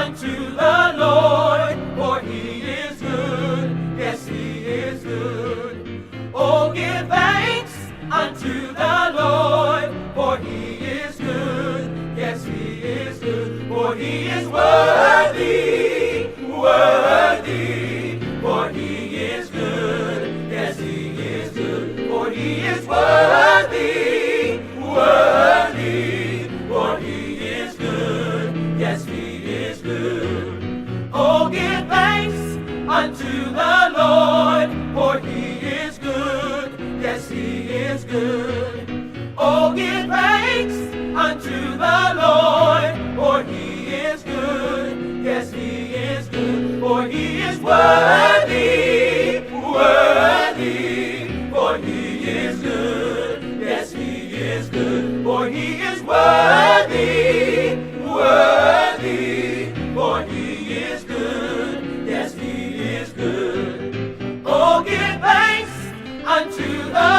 unto the Lord, for he is good. Yes, he is good. Oh, give thanks unto the Lord, for he is good. Yes, he is good. For he is worthy, worthy. For he is good. Yes, he is good. For he is worthy, worthy. For he is good. Yes, he is good. Oh, give thanks unto the Lord, for he is good. Yes, he is good. Oh, give thanks unto the Lord, for he is good. Yes, he is good. For he is worthy, worthy. For he is good. Yes, he is good. For he is worthy, worthy. For he is good. Yes, he is good. Oh, give thanks unto the